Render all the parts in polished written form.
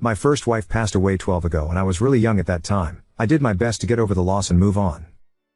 My first wife passed away 12 ago and I was really young at that time. I did my best to get over the loss and move on.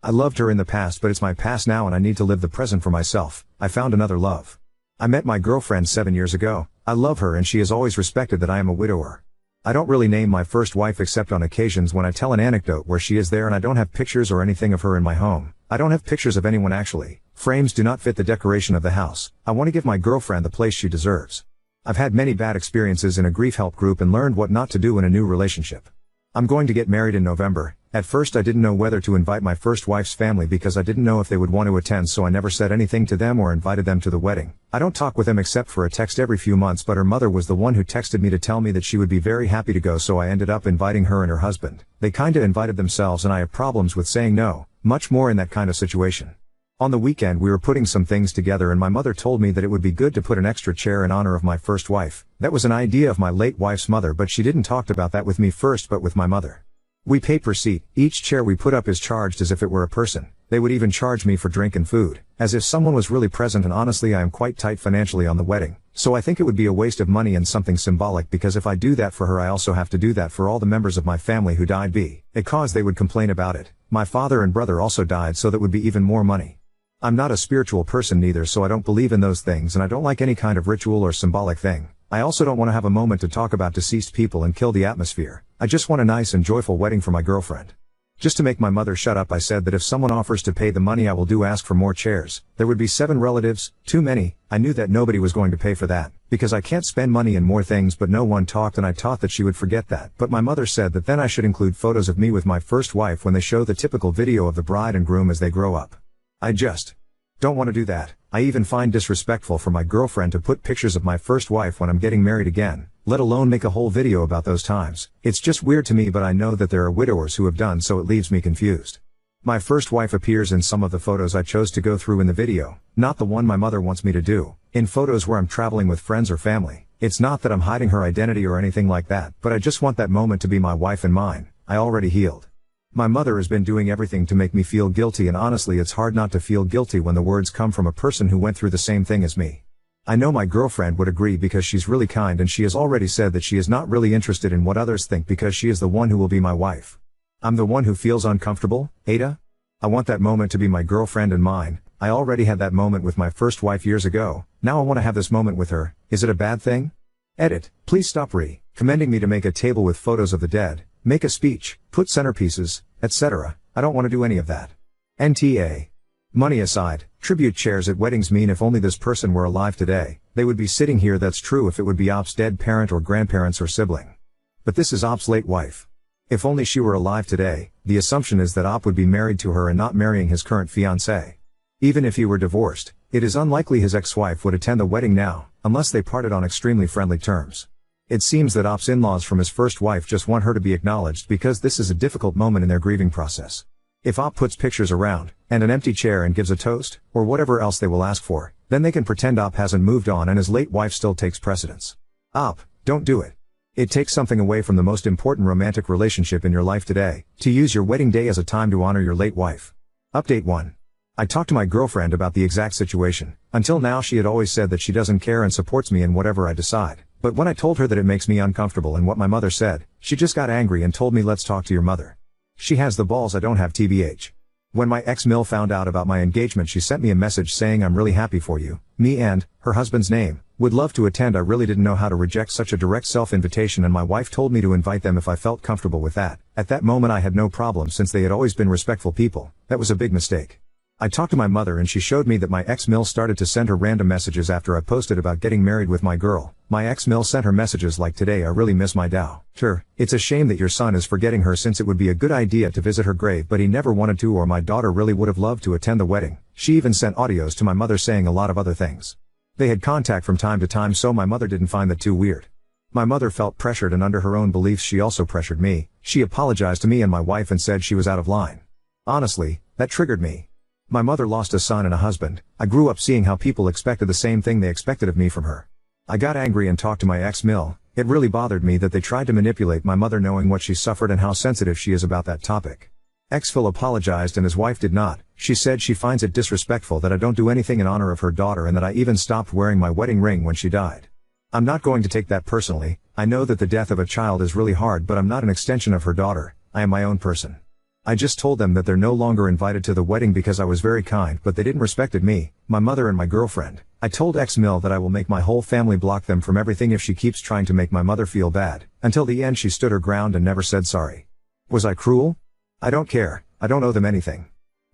I loved her in the past, but it's my past now and I need to live the present for myself. I found another love. I met my girlfriend 7 years ago. I love her and she has always respected that I am a widower. I don't really name my first wife except on occasions when I tell an anecdote where she is there, and I don't have pictures or anything of her in my home. I don't have pictures of anyone actually. Frames do not fit the decoration of the house. I want to give my girlfriend the place she deserves. I've had many bad experiences in a grief help group and learned what not to do in a new relationship. I'm going to get married in November. At first I didn't know whether to invite my first wife's family because I didn't know if they would want to attend, so I never said anything to them or invited them to the wedding. I don't talk with them except for a text every few months, but her mother was the one who texted me to tell me that she would be very happy to go, so I ended up inviting her and her husband. They kinda invited themselves and I have problems with saying no, much more in that kind of situation. On the weekend we were putting some things together and my mother told me that it would be good to put an extra chair in honor of my first wife. That was an idea of my late wife's mother, but she didn't talk about that with me first but with my mother. We pay per seat. Each chair we put up is charged as if it were a person. They would even charge me for drink and food, as if someone was really present, and honestly I am quite tight financially on the wedding, so I think it would be a waste of money and something symbolic, because if I do that for her I also have to do that for all the members of my family who died because they would complain about it. My father and brother also died, so that would be even more money. I'm not a spiritual person neither, so I don't believe in those things and I don't like any kind of ritual or symbolic thing. I also don't want to have a moment to talk about deceased people and kill the atmosphere. I just want a nice and joyful wedding for my girlfriend. Just to make my mother shut up, I said that if someone offers to pay the money I will ask for more chairs. There would be 7 relatives, too many. I knew that nobody was going to pay for that, because I can't spend money in more things, but no one talked and I thought that she would forget that. But my mother said that then I should include photos of me with my first wife when they show the typical video of the bride and groom as they grow up. I just don't want to do that. I even find disrespectful for my girlfriend to put pictures of my first wife when I'm getting married again, let alone make a whole video about those times. It's just weird to me, but I know that there are widowers who have done so. It leaves me confused. My first wife appears in some of the photos I chose to go through in the video, not the one my mother wants me to do. In photos where I'm traveling with friends or family, it's not that I'm hiding her identity or anything like that, but I just want that moment to be my wife and mine. I already healed. My mother has been doing everything to make me feel guilty, and honestly it's hard not to feel guilty when the words come from a person who went through the same thing as me. I know my girlfriend would agree because she's really kind, and she has already said that she is not really interested in what others think because she is the one who will be my wife. I'm the one who feels uncomfortable, Ada? I want that moment to be my girlfriend and mine. I already had that moment with my first wife years ago. Now I want to have this moment with her. Is it a bad thing? Edit. Please stop recommending me to make a table with photos of the dead, make a speech, put centerpieces, etc. I don't want to do any of that. NTA. Money aside, tribute chairs at weddings mean if only this person were alive today, they would be sitting here. That's true if it would be Op's dead parent or grandparents or sibling. But this is Op's late wife. If only she were alive today, the assumption is that Op would be married to her and not marrying his current fiancée. Even if he were divorced, it is unlikely his ex-wife would attend the wedding now, unless they parted on extremely friendly terms. It seems that Op's in-laws from his first wife just want her to be acknowledged because this is a difficult moment in their grieving process. If Op puts pictures around, and an empty chair and gives a toast, or whatever else they will ask for, then they can pretend Op hasn't moved on and his late wife still takes precedence. Op, don't do it. It takes something away from the most important romantic relationship in your life today, to use your wedding day as a time to honor your late wife. Update 1. I talked to my girlfriend about the exact situation. Until now she had always said that she doesn't care and supports me in whatever I decide. But when I told her that it makes me uncomfortable and what my mother said, she just got angry and told me, let's talk to your mother. She has the balls, I don't have, TBH. When my ex-Mill found out about my engagement, she sent me a message saying, I'm really happy for you, me and her husband's name, would love to attend. I really didn't know how to reject such a direct self-invitation, and my wife told me to invite them if I felt comfortable with that. At that moment I had no problem since they had always been respectful people. That was a big mistake. I talked to my mother and she showed me that my ex-Mill started to send her random messages after I posted about getting married with my girl. My ex-Mill sent her messages like, today I really miss my daughter. It's a shame that your son is forgetting her, since it would be a good idea to visit her grave, but he never wanted to, or my daughter really would have loved to attend the wedding. She even sent audios to my mother saying a lot of other things. They had contact from time to time, so my mother didn't find that too weird. My mother felt pressured, and under her own beliefs she also pressured me. She apologized to me and my wife and said she was out of line. Honestly, that triggered me. My mother lost a son and a husband. I grew up seeing how people expected the same thing they expected of me from her. I got angry and talked to my ex-Mill. It really bothered me that they tried to manipulate my mother, knowing what she suffered and how sensitive she is about that topic. Ex-Phil apologized and his wife did not. She said she finds it disrespectful that I don't do anything in honor of her daughter, and that I even stopped wearing my wedding ring when she died. I'm not going to take that personally. I know that the death of a child is really hard, but I'm not an extension of her daughter, I am my own person. I just told them that they're no longer invited to the wedding because I was very kind, but they didn't respected me, my mother and my girlfriend. I told X-Mill that I will make my whole family block them from everything if she keeps trying to make my mother feel bad. Until the end she stood her ground and never said sorry. Was I cruel? I don't care, I don't owe them anything.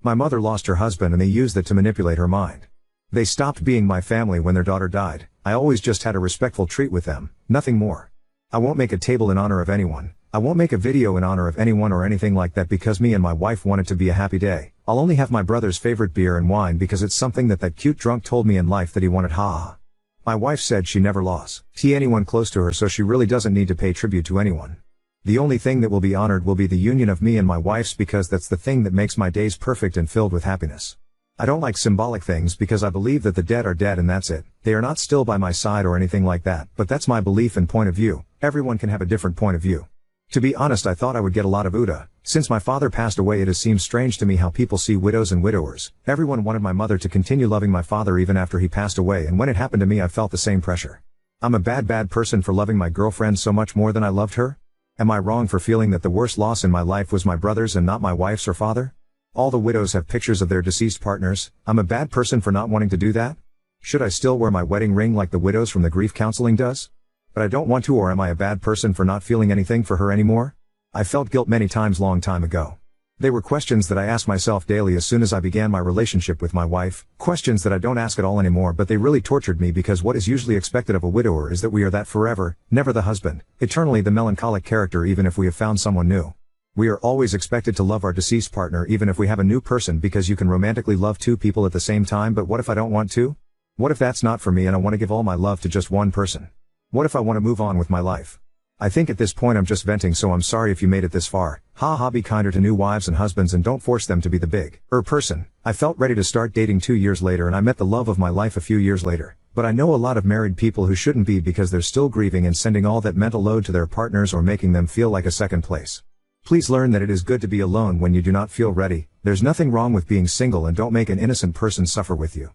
My mother lost her husband and they used that to manipulate her mind. They stopped being my family when their daughter died. I always just had a respectful treat with them, nothing more. I won't make a table in honor of anyone. I won't make a video in honor of anyone or anything like that because me and my wife want it to be a happy day. I'll only have my brother's favorite beer and wine because it's something that cute drunk told me in life that he wanted, ha. My wife said she never lost anyone close to her, so she really doesn't need to pay tribute to anyone. The only thing that will be honored will be the union of me and my wife's because that's the thing that makes my days perfect and filled with happiness. I don't like symbolic things because I believe that the dead are dead and that's it. They are not still by my side or anything like that, but that's my belief and point of view. Everyone can have a different point of view. To be honest, I thought I would get a lot of OODA. Since my father passed away, it has seemed strange to me how people see widows and widowers. Everyone wanted my mother to continue loving my father even after he passed away, and when it happened to me I felt the same pressure. I'm a bad person for loving my girlfriend so much more than I loved her? Am I wrong for feeling that the worst loss in my life was my brother's and not my wife's or father? All the widows have pictures of their deceased partners. I'm a bad person for not wanting to do that? Should I still wear my wedding ring like the widows from the grief counseling does? But I don't want to, or am I a bad person for not feeling anything for her anymore? I felt guilt many times long time ago. They were questions that I asked myself daily as soon as I began my relationship with my wife, questions that I don't ask at all anymore, but they really tortured me because what is usually expected of a widower is that we are that forever, never the husband, eternally the melancholic character even if we have found someone new. We are always expected to love our deceased partner even if we have a new person because you can romantically love two people at the same time, but what if I don't want to? What if that's not for me and I want to give all my love to just one person? What if I want to move on with my life? I think at this point I'm just venting, so I'm sorry if you made it this far. Ha, be kinder to new wives and husbands and don't force them to be the big person. I felt ready to start dating 2 years later and I met the love of my life a few years later. But I know a lot of married people who shouldn't be because they're still grieving and sending all that mental load to their partners or making them feel like a second place. Please learn that it is good to be alone when you do not feel ready. There's nothing wrong with being single, and don't make an innocent person suffer with you.